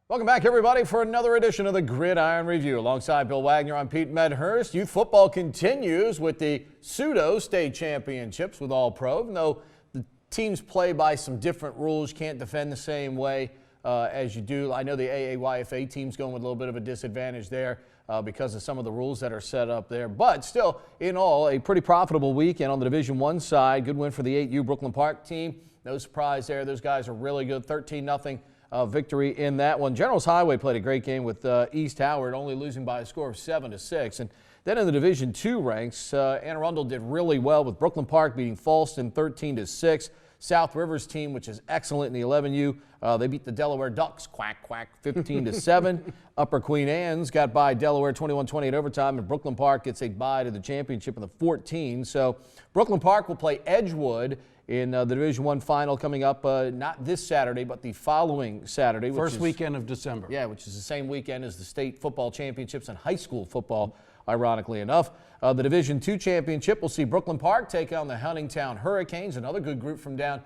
Welcome back, everybody, for another edition of the Gridiron Review. Alongside Bill Wagner, I'm Pete Medhurst. Youth football continues with the pseudo-state championships with All-Pro. Even though the teams play by some different rules, can't defend the same way as you do. I know the AAYFA team's going with a little bit of a disadvantage there because of some of the rules that are set up there. But still, in all, a pretty profitable weekend on the Division I side. Good win for the 8U Brooklyn Park team. No surprise there. Those guys are really good. 13-0. Victory in that one. Generals Highway played a great game with East Howard, only losing by a score of 7-6. And then in the Division II ranks, Arundel did really well with Brooklyn Park beating Falston 13-6. South River's team, which is excellent in the 11U, they beat the Delaware Ducks, quack, quack, 15-7. Upper Queen Anne's got by Delaware 21-20 in overtime, and Brooklyn Park gets a bye to the championship in the 14. So Brooklyn Park will play Edgewood in the Division I final coming up not this Saturday, but the following Saturday. First weekend of December. Yeah, which is the same weekend as the state football championships and high school football, ironically enough. The Division II championship will see Brooklyn Park take on the Huntingtown Hurricanes, another good group from down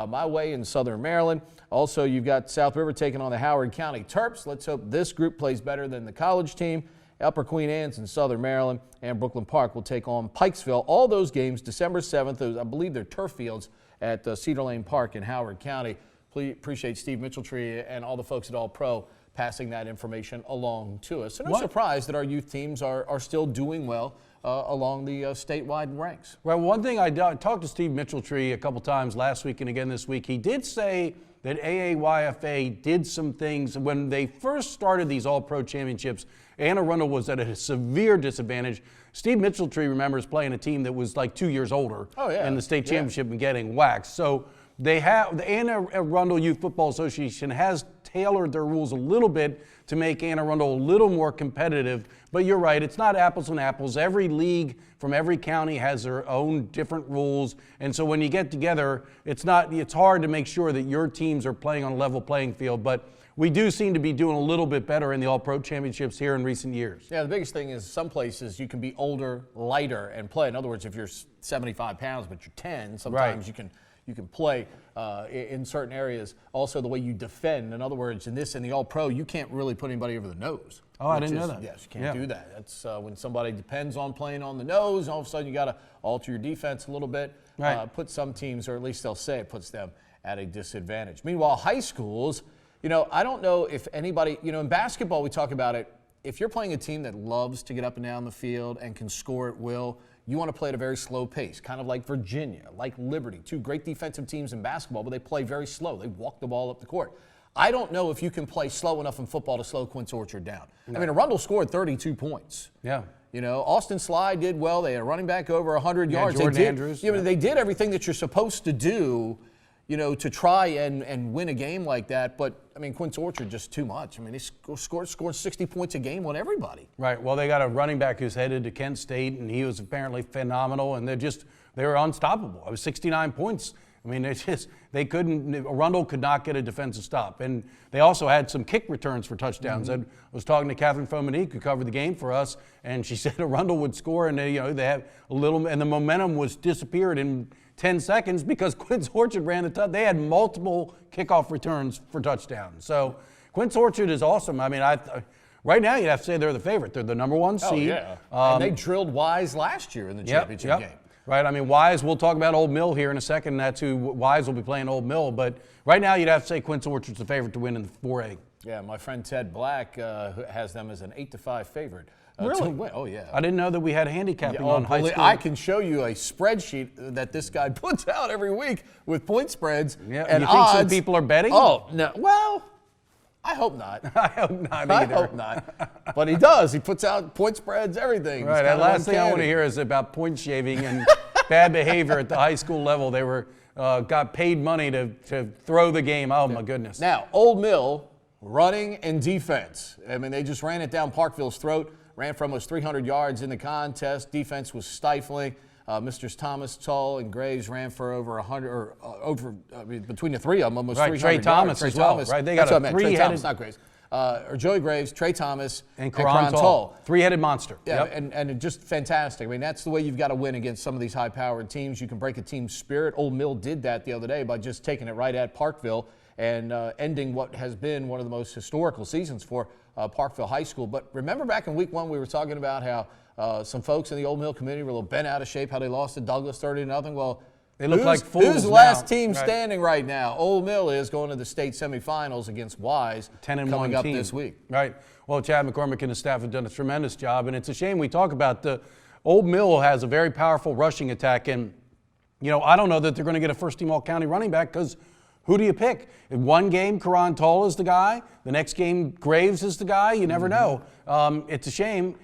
my way in southern Maryland. Also, you've got South River taking on the Howard County Terps. Let's hope this group plays better than the college team. Upper Queen Anne's in southern Maryland, and Brooklyn Park will take on Pikesville. All those games December 7th. I believe they're turf fields at Cedar Lane Park in Howard County. Please appreciate Steve Mitchelltree and all the folks at All Pro passing that information along to us. So no surprise that our youth teams are still doing well along the statewide ranks. Well, one thing I talked to Steve Mitchelltree a couple times last week and again this week. He did say that AAYFA did some things when they first started these All-Pro championships. Anne Arundel was at a severe disadvantage. Steve Mitchelltree remembers playing a team that was like 2 years older in the state championship and getting waxed. So they have the Anne Arundel Youth Football Association has tailored their rules a little bit to make Anne Arundel a little more competitive. But you're right, it's not apples and apples. Every league from every county has their own different rules. And so when you get together, it's hard to make sure that your teams are playing on a level playing field. But we do seem to be doing a little bit better in the All-Pro championships here in recent years. Yeah, the biggest thing is some places you can be older, lighter, and play. In other words, if you're 75 pounds but you're 10, sometimes you can play in certain areas. Also, the way you defend. In other words, in the All-Pro, you can't really put anybody over the nose. Oh, I didn't know that. Yes, you can't do that. That's when somebody depends on playing on the nose. All of a sudden, you got to alter your defense a little bit. Put some teams, or at least they'll say it puts them at a disadvantage. Meanwhile, high schools. I don't know if anybody, in basketball we talk about it, if you're playing a team that loves to get up and down the field and can score at will, you want to play at a very slow pace, kind of like Virginia, like Liberty, two great defensive teams in basketball, but they play very slow. They walk the ball up the court. I don't know if you can play slow enough in football to slow Quince Orchard down. No. I mean, Arundel scored 32 points. Yeah. Austin Slide did well. They had a running back over 100 yards. Jordan Andrews. They did everything that you're supposed to do, to try and win a game like that. But, Quince Orchard just too much. They scored 60 points a game on everybody. Right. Well, they got a running back who's headed to Kent State, and he was apparently phenomenal, and they were unstoppable. It was 69 points. Arundel could not get a defensive stop. And they also had some kick returns for touchdowns. I was talking to Catherine Fominique, who covered the game for us, and she said Arundel would score, and they had a little, and the momentum was disappeared in 10 seconds because Quince Orchard ran the touchdown. They had multiple kickoff returns for touchdowns. So Quince Orchard is awesome. Right now you'd have to say they're the favorite. They're the #1 seed. Oh, yeah. And they drilled Wise last year in the championship game. Right. Wise, we'll talk about Old Mill here in a second. That's who Wise will be playing, Old Mill. But right now you'd have to say Quince Orchard's the favorite to win in the 4A. Yeah, my friend Ted Black has them as an 8-5 favorite. Really? Oh, yeah. I didn't know that we had handicapping on high school. I can show you a spreadsheet that this guy puts out every week with point spreads and you odds. Think some people are betting? Oh, no. Well, I hope not. I hope not either. I hope not. But he does. He puts out point spreads, everything. Right. The last thing I want to hear is about point shaving and bad behavior at the high school level. They got paid money to throw the game. Oh, my goodness. Now, Old Mill, running and defense. They just ran it down Parkville's throat. Ran for almost 300 yards in the contest. Defense was stifling. Mr. Thomas, Tull, and Graves ran for over 100, between the three of them, almost 300 Trey yards. Thomas Trey as well, Thomas. right? They got a three-headed. Trey Thomas, not Graves. Joey Graves, Trey Thomas, and Karan Tull. Three-headed monster. Yeah, and just fantastic. That's the way you've got to win against some of these high-powered teams. You can break a team's spirit. Old Mill did that the other day by just taking it right at Parkville and ending what has been one of the most historical seasons for Parkville High School. But remember back in week 1 we were talking about how some folks in the Old Mill community were a little bent out of shape, how they lost to Douglas 30-0. Well, they look like fools who's the now. last team Right. standing right now? Old Mill is going to the state semifinals against Wise 10-1 coming up team this week. Right. Well, Chad McCormick and his staff have done a tremendous job, and it's a shame we talk about the Old Mill has a very powerful rushing attack, and I don't know that they're going to get a first-team All-County running back because who do you pick? In one game, Karan Toll is the guy. The next game, Graves is the guy. You never know. It's a shame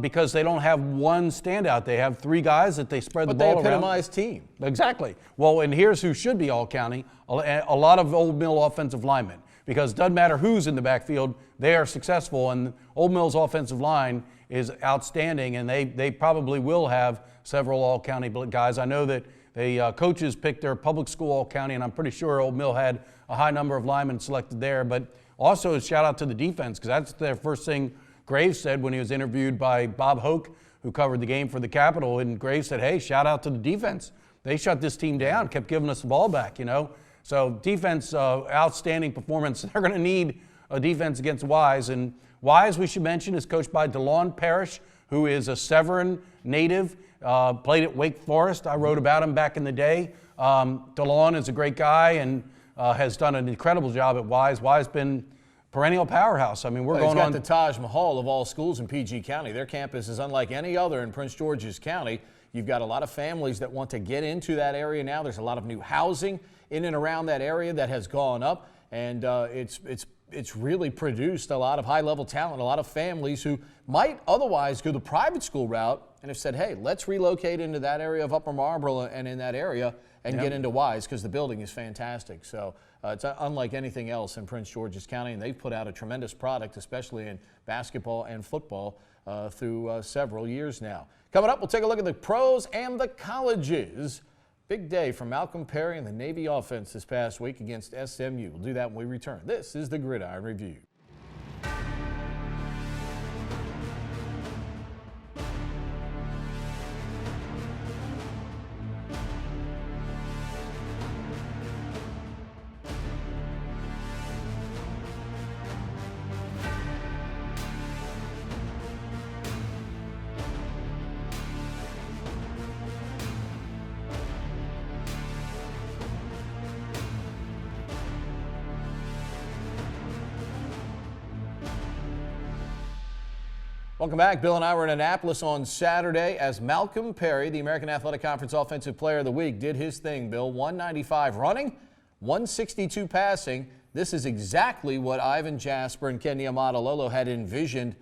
because they don't have one standout. They have 3 guys that they spread the ball around. But they epitomize team. Exactly. Well, and here's who should be All-County, a lot of Old Mill offensive linemen. Because it doesn't matter who's in the backfield, they are successful. And Old Mill's offensive line is outstanding, and they probably will have several All-County guys. I know that the coaches picked their public school All-County, and I'm pretty sure Old Mill had a high number of linemen selected there. But also a shout out to the defense, because that's their first thing Graves said when he was interviewed by Bob Hoke, who covered the game for the Capitol. And Graves said, hey, shout out to the defense. They shut this team down, kept giving us the ball back, So defense, outstanding performance. They're going to need a defense against Wise. And Wise, we should mention, is coached by DeLon Parrish, who is a Severn native, played at Wake Forest. I wrote about him back in the day. DeLon is a great guy and has done an incredible job at Wise. Wise been perennial powerhouse. I mean, we're going on. He's got the Taj Mahal of all schools in PG County. Their campus is unlike any other in Prince George's County. You've got a lot of families that want to get into that area now. There's a lot of new housing in and around that area that has gone up, and it's really produced a lot of high-level talent, a lot of families who might otherwise go the private school route and have said, hey, let's relocate into that area of Upper Marlboro and in that area and get into Wise because the building is fantastic. So it's unlike anything else in Prince George's County, and they've put out a tremendous product, especially in basketball and football through several years now. Coming up, we'll take a look at the pros and the colleges. Big day for Malcolm Perry and the Navy offense this past week against SMU. We'll do that when we return. This is the Gridiron Review. Welcome back. Bill and I were in Annapolis on Saturday as Malcolm Perry, the American Athletic Conference Offensive Player of the Week, did his thing, Bill. 195 running, 162 passing. This is exactly what Ivan Jasper and Ken Niumatalolo had envisioned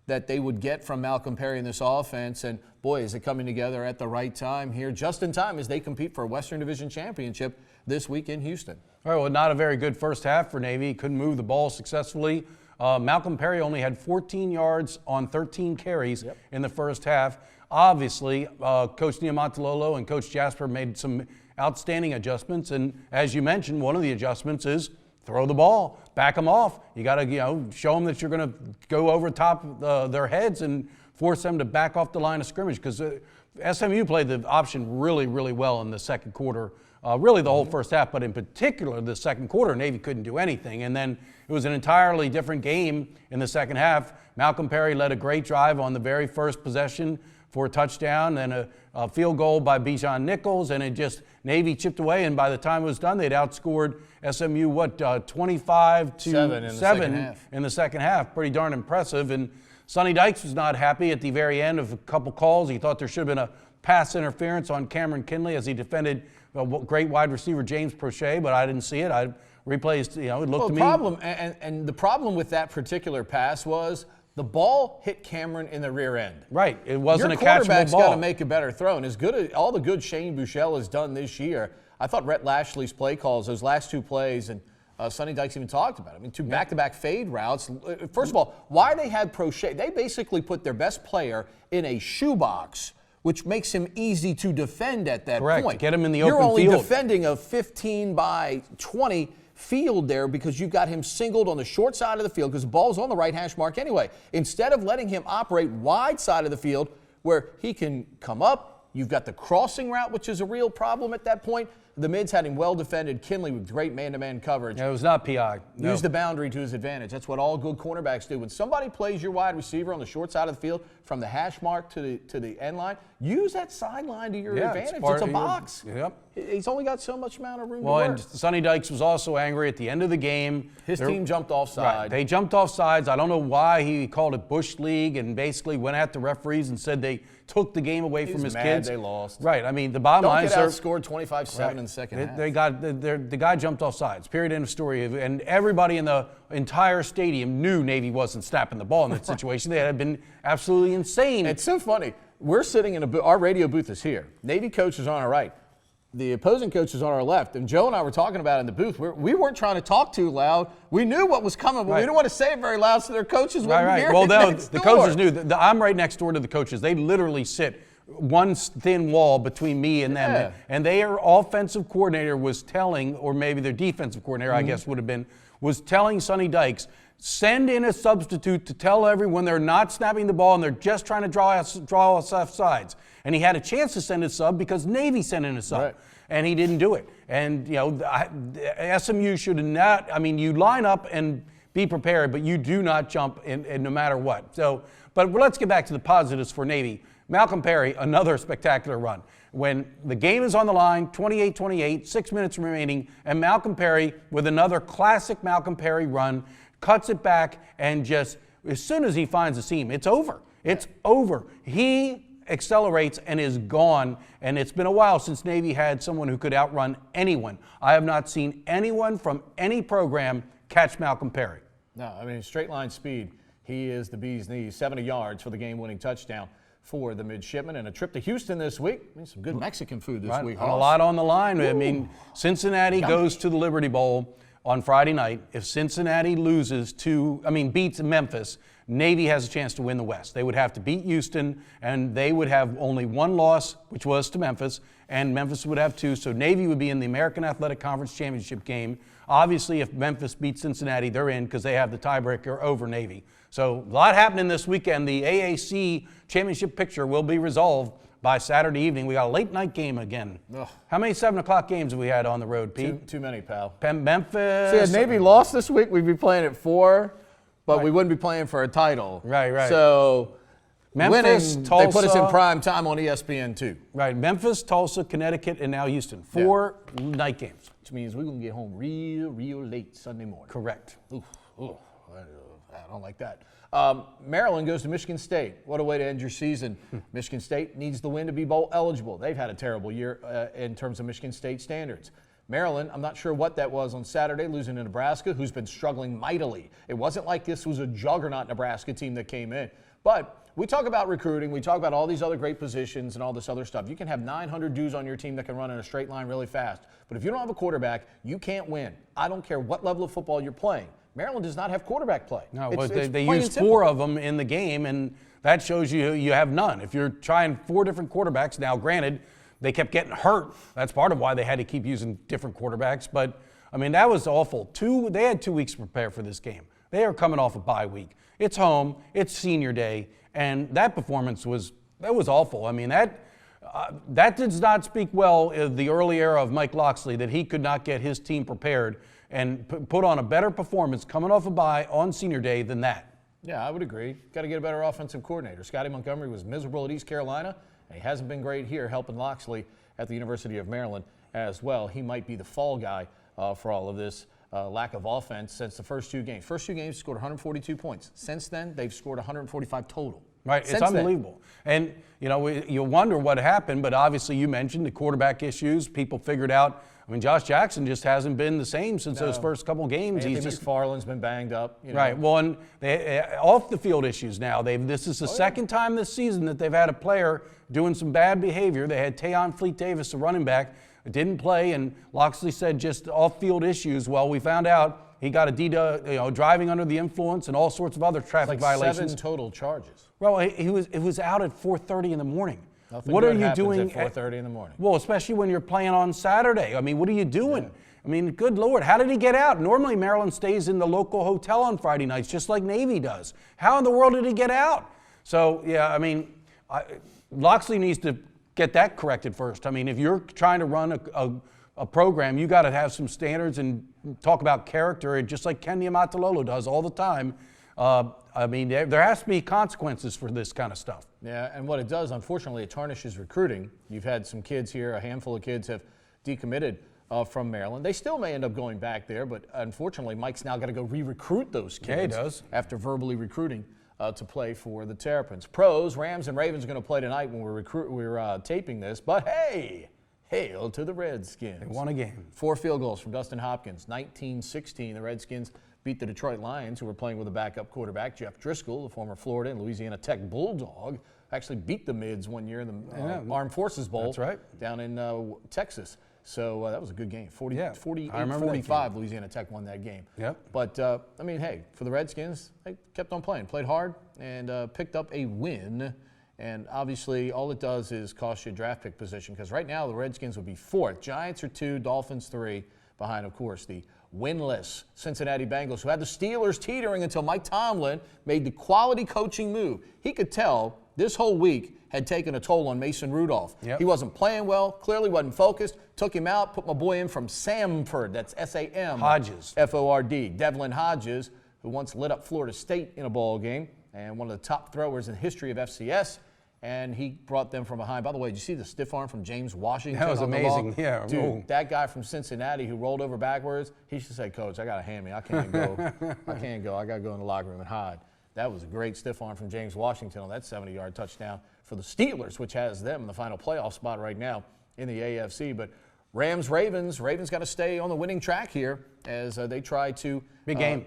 that they would get from Malcolm Perry in this offense. And boy, is it coming together at the right time here, just in time as they compete for a Western Division championship this week in Houston. All right, well, not a very good first half for Navy. Couldn't move the ball successfully. Malcolm Perry only had 14 yards on 13 carries in the first half. Obviously, Coach Niumatalolo and Coach Jasper made some outstanding adjustments. And as you mentioned, one of the adjustments is throw the ball, back them off. You got to show them that you're going to go over top their heads and force them to back off the line of scrimmage, because SMU played the option really, really well in the second quarter. Really the whole first half, but in particular the second quarter, Navy couldn't do anything. And then it was an entirely different game in the second half. Malcolm Perry led a great drive on the very first possession for a touchdown, and a field goal by Bijan Nichols, and Navy chipped away, and by the time it was done, they'd outscored SMU, 25-7 in the second half. Pretty darn impressive. And Sonny Dykes was not happy at the very end of a couple calls. He thought there should have been a pass interference on Cameron Kinley as he defended great wide receiver James Prochet, but I didn't see it. I replaced, it looked to me. And the problem with that particular pass was the ball hit Cameron in the rear end. Right. It wasn't a catchable ball. Your quarterback's got to make a better throw. And all the good Shane Buechele has done this year, I thought Rhett Lashley's play calls, those last two plays, and Sonny Dykes even talked about it. I mean, two back-to-back fade routes. First of all, why they had Prochet, they basically put their best player in a shoebox, which makes him easy to defend at that point. point. Get him in the open field. You're only field. defending a 15 by 20 field there because you've got him singled on the short side of the field because the ball's on the right hash mark anyway. Instead of letting him operate wide side of the field where he can come up, you've got the crossing route, which is a real problem at that point. the mids had him well defended. Kinley with great man-to-man coverage. Yeah, it was not PI. No. Use the boundary to his advantage. That's what all good cornerbacks do. When somebody plays your wide receiver on the short side of the field from the hash mark to the end line, use that sideline to your advantage. It's a box. Yep. He's only got so much amount of room to Well, work. and Sonny Dykes was also angry at the end of the game. His team jumped offside. Right. They jumped off sides. I don't know why he called it Bush League and basically went at the referees and said they took the game away from his kids. They lost. Right. I mean, the bottom line is Don't get outscored 25-7 in the second half. The guy jumped off sides. Period. End of story. And everybody in the entire stadium knew Navy wasn't snapping the ball in that situation. They had been absolutely insane. It's so funny. We're sitting in our radio booth is here. Navy coach is on our right. The opposing coach is on our left. And Joe and I were talking about it in the booth. We weren't trying to talk too loud. We knew what was coming, but we didn't want to say it very loud so their coaches wouldn't hear it. Well, the coaches knew. I'm right next door to the coaches. They literally sit one thin wall between me and them. And their offensive coordinator was telling, or maybe their defensive coordinator, I guess would have been, was telling Sonny Dykes, send in a substitute to tell everyone they're not snapping the ball and they're just trying to draw us off sides. And he had a chance to send a sub because Navy sent in a sub. Right. And he didn't do it. And, SMU should not, you line up and be prepared, but you do not jump in no matter what. So, but let's get back to the positives for Navy. Malcolm Perry, another spectacular run. When the game is on the line, 28-28, 6 minutes remaining, and Malcolm Perry, with another classic Malcolm Perry run, cuts it back and just, as soon as he finds the seam, it's over. It's over. He accelerates and is gone, and it's been a while since Navy had someone who could outrun anyone. I have not seen anyone from any program catch Malcolm Perry. No, straight line speed, he is the bee's knees. 70 yards for the game-winning touchdown for the midshipmen, and a trip to Houston this week. Some good Mexican food this week. A lot on the line. Ooh. Cincinnati goes to the Liberty Bowl on Friday night. If Cincinnati beats Memphis, Navy has a chance to win the West. They would have to beat Houston, and they would have only one loss, which was to Memphis, and Memphis would have two. So Navy would be in the American Athletic Conference Championship game. Obviously, if Memphis beats Cincinnati, they're in because they have the tiebreaker over Navy. So a lot happening this weekend. The AAC championship picture will be resolved by Saturday evening. We got a late night game again. Ugh. How many 7 o'clock games have we had on the road, Pete? Too many, pal. Memphis. See, if Navy lost this week, we'd be playing at 4, but we wouldn't be playing for a title. Right. So Memphis, winning, Tulsa, they put us in prime time on ESPN2. Right. Memphis, Tulsa, Connecticut, and now Houston. 4 night games. Which means we're going to get home real late Sunday morning. Correct. Ooh, I don't like that. Maryland goes to Michigan State. What a way to end your season. Michigan State needs the win to be bowl eligible. They've had a terrible year in terms of Michigan State standards. Maryland, I'm not sure what that was on Saturday, losing to Nebraska, who's been struggling mightily. It wasn't like this was a juggernaut Nebraska team that came in. But we talk about recruiting. We talk about all these other great positions and all this other stuff. You can have 900 dudes on your team that can run in a straight line really fast. But if you don't have a quarterback, you can't win. I don't care what level of football you're playing. Maryland does not have quarterback play. No, but they used 4 of them in the game, and that shows you have none. If you're trying 4 different quarterbacks, now granted, they kept getting hurt. That's part of why they had to keep using different quarterbacks. But, that was awful. They had 2 weeks to prepare for this game. They are coming off a bye week. It's home. It's senior day. And that performance was awful. That does not speak well of the early era of Mike Loxley, that he could not get his team prepared and put on a better performance coming off a bye on senior day than that. Yeah, I would agree. Got to get a better offensive coordinator. Scotty Montgomery was miserable at East Carolina, and he hasn't been great here helping Loxley at the University of Maryland as well. He might be the fall guy for all of this lack of offense since the first 2 games. First 2 games scored 142 points. Since then, they've scored 145 total. Right, it's unbelievable. And, you wonder what happened, but obviously you mentioned the quarterback issues. People figured out, Josh Jackson just hasn't been the same since those first couple games. Anthony McFarland's been banged up. Right, well, and off the field issues now. This is the second time this season that they've had a player doing some bad behavior. They had Tayon Fleet-Davis, the running back, didn't play, and Loxley said just off-field issues. Well, we found out he got a driving under the influence and all sorts of other traffic violations. 7 total charges. Well, it was out at 4:30 in the morning. Nothing what good are you happens doing at 4:30 in the morning? Well, especially when you're playing on Saturday. What are you doing? Yeah. Good Lord, how did he get out? Normally Maryland stays in the local hotel on Friday nights, just like Navy does. How in the world did he get out? So, yeah, Loxley needs to get that corrected first. If you're trying to run a program, you got to have some standards and talk about character, and just like Ken Niumatalolo does all the time. I mean, there has to be consequences for this kind of stuff. Yeah, and what it does, unfortunately, it tarnishes recruiting. You've had some kids here, a handful of kids have decommitted from Maryland. They still may end up going back there, but unfortunately, Mike's now got to go re-recruit those kids. Yeah, he does. After verbally recruiting to play for the Terrapins. Pros, Rams and Ravens are going to play tonight when we're taping this, but hey, hail to the Redskins. They won a game. 4 field goals from Dustin Hopkins. 19-16, the Redskins beat the Detroit Lions, who were playing with a backup quarterback, Jeff Driscoll, the former Florida and Louisiana Tech Bulldog. Actually beat the Mids one year in the Armed Forces Bowl. That's right. Down in Texas. So that was a good game. 48-45, Louisiana Tech won that game. Yep. But, I mean, hey, for the Redskins, they kept on playing, played hard, and picked up a win. And obviously, all it does is cost you draft pick position, because right now the Redskins would be 4th. Giants are 2, Dolphins 3, behind, of course, the winless Cincinnati Bengals, who had the Steelers teetering until Mike Tomlin made the quality coaching move. He could tell this whole week had taken a toll on Mason Rudolph. Yep. He wasn't playing well, clearly wasn't focused, took him out, put my boy in from Samford, that's S-A-M. Hodges. F-O-R-D, Devlin Hodges, who once lit up Florida State in a ball game and one of the top throwers in the history of FCS. And he brought them from behind. By the way, did you see the stiff arm from James Washington? That was amazing. Yeah. Dude, Ooh. that guy from Cincinnati who rolled over backwards, he should say, Coach, I got to hand me. I can't go. I can't go. I got to go in the locker room and hide. That was a great stiff arm from James Washington on that 70-yard touchdown for the Steelers, which has them in the final playoff spot right now in the AFC. But Rams-Ravens got to stay on the winning track here as they try to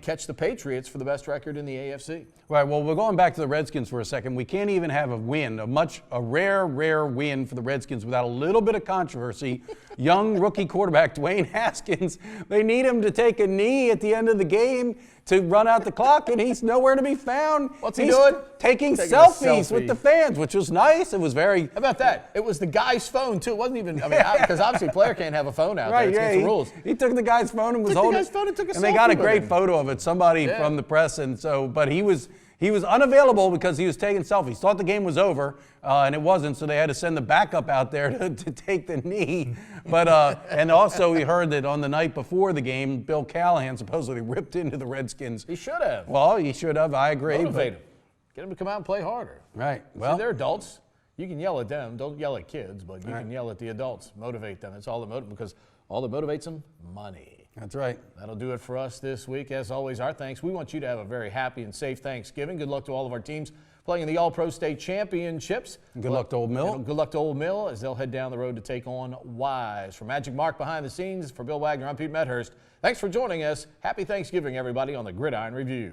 catch the Patriots for the best record in the AFC. Right, well, we're going back to the Redskins for a second. We can't even have a win, a rare win for the Redskins without a little bit of controversy. Young rookie quarterback Dwayne Haskins, they need him to take a knee at the end of the game to run out the clock, and he's nowhere to be found. What's he doing? Taking selfies with the fans, which was nice. It was very... How about that? It was the guy's phone, too. It wasn't even... I mean, because obviously a player can't have a phone out there. It's against the rules. He took the guy's phone and was holding it. And they got a great photo of it. Somebody from the press, and so... But he was unavailable because he was taking selfies. Thought the game was over, and it wasn't, so they had to send the backup out there to take the knee. But and also we heard that on the night before the game, Bill Callahan supposedly ripped into the Redskins. He should have. Well, he should have. I agree. Motivate him. Get them to come out and play harder. Right. Well, see, they're adults. You can yell at them. Don't yell at kids, but you can yell at the adults. Motivate them. That's all that motivates them, because all that motivates them, money. That's right. That'll do it for us this week. As always, our thanks. We want you to have a very happy and safe Thanksgiving. Good luck to all of our teams playing in the All-Pro State Championships. Good luck to Old Mill. Good luck to Old Mill as they'll head down the road to take on Wise. For Magic Mark behind the scenes, for Bill Wagner, I'm Pete Medhurst. Thanks for joining us. Happy Thanksgiving, everybody, on the Gridiron Review.